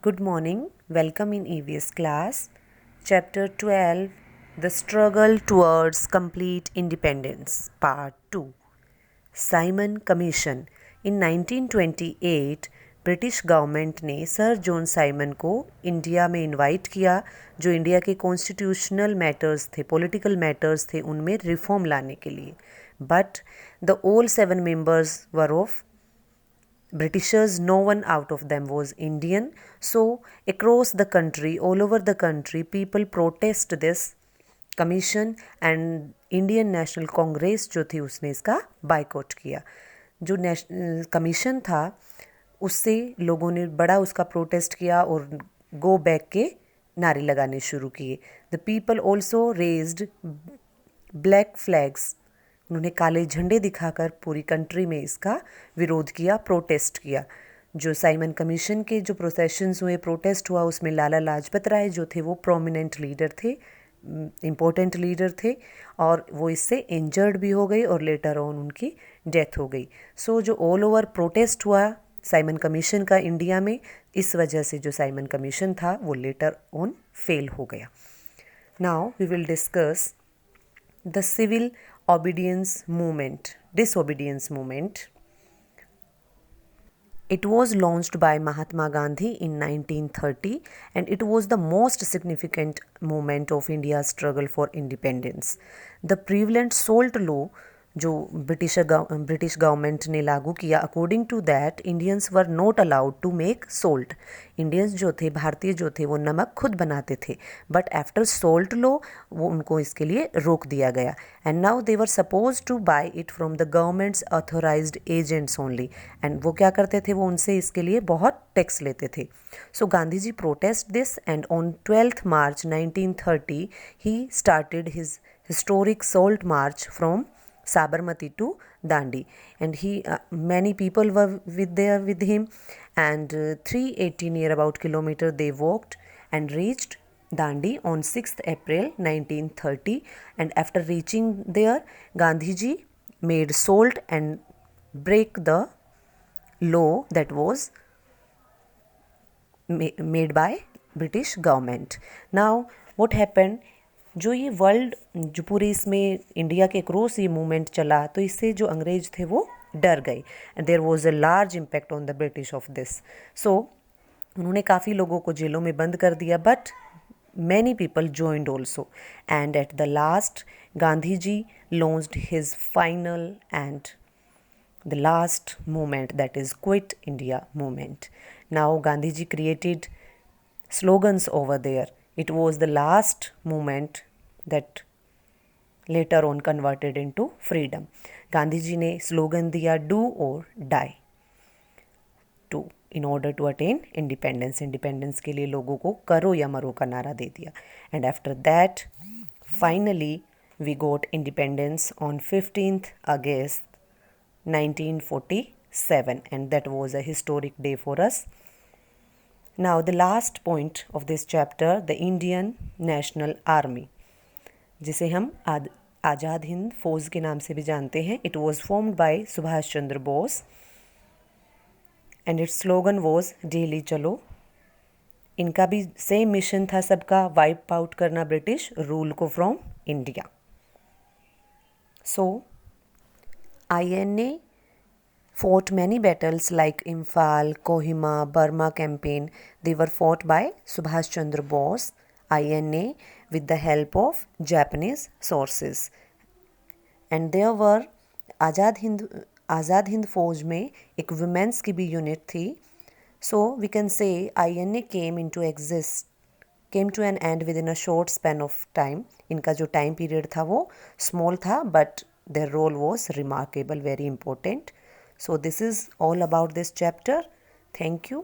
Good morning. Welcome in EVS class. Chapter 12, The Struggle Towards Complete Independence, Part 2. Simon commission. In 1928 British government ने sir John Simon को India में invite किया, जो India के constitutional matters थे, political matters थे, उनमें reform लाने के लिए। But the all 7 members were of Britishers, no one out of them was Indian. So, across the country, all over the country, people protest this commission and Indian national Congress जो थी उसने इसका boycott किया। जो national commission था उससे लोगों ने बड़ा उसका प्रोटेस्ट किया और गो बैक के नारे लगाने शुरू किए। The people also raised black flags, उन्होंने काले झंडे दिखाकर पूरी कंट्री में इसका विरोध किया, प्रोटेस्ट किया। जो साइमन कमीशन के जो प्रोसेशंस हुए, प्रोटेस्ट हुआ, उसमें लाला लाजपत राय जो थे वो प्रोमिनेंट लीडर थे, इम्पोर्टेंट लीडर थे, और वो इससे इंजर्ड भी हो गई और लेटर ऑन उनकी डेथ हो गई। सो जो ऑल ओवर प्रोटेस्ट हुआ साइमन कमीशन का इंडिया में, इस वजह से जो साइमन कमीशन था वो लेटर ऑन फेल हो गया। Now we will discuss the civil disobedience movement. It was launched by Mahatma Gandhi in 1930 and it was the most significant movement of India's struggle for independence. The prevalent salt law जो British government ने लागू किया, according to that Indians were not allowed to make salt. Indians जो थे, भारतीय जो थे, वो नमक खुद बनाते थे, बट आफ्टर सोल्ट लॉ वो उनको इसके लिए रोक दिया गया। And now they were suppose to buy it from the governments authorised agents only. And वो क्या करते थे, वो उनसे इसके लिए बहुत टैक्स लेते थे। So Gandhi ji protest this and on 12th March 1930 ही started his historic salt march from Sabarmati to Dandi, and many people were with him, and 380 near about kilometer they walked and reached Dandi on 6th April 1930. And after reaching there, Gandhi ji made salt and break the law that was made by British government. Now what happened, जो ये world जो पूरे इसमें India के cross ये movement चला, तो इससे जो अंग्रेज थे वो डर गए and there was a large impact on the British of this. So उन्होंने काफ़ी लोगों को जेलों में बंद कर दिया, but many people joined also, and at the last Gandhi ji launched his final and the last movement, that is Quit India movement. Now Gandhi ji created slogans over there. It was the last movement that later on converted into freedom. Gandhi ji ने slogan दिया do or die to in order to attain independence. Independence के लिए लोगों को करो या मरो का नारा दे दिया. And after that finally we got independence on 15th August 1947, and that was a historic day for us. Now the last point of this chapter, the Indian National Army, जिसे हम आज़ाद हिंद फौज के नाम से भी जानते हैं। It was formed by Subhash Chandra Bose and its slogan was daily चलो। इनका भी सेम मिशन था सबका, वाइप आउट करना ब्रिटिश रूल को from India. So INA fought many battles like Imphal, Kohima, Burma campaign. They were fought by Subhash Chandra Bose, INA, with the help of Japanese sources. And there were Azad Hind फौज में एक women's की भी unit थी। So we can say INA came to an end within a short span of time. इनका जो time period था वो स्मॉल था, but their role was remarkable, very important. So this is all about this chapter. Thank you.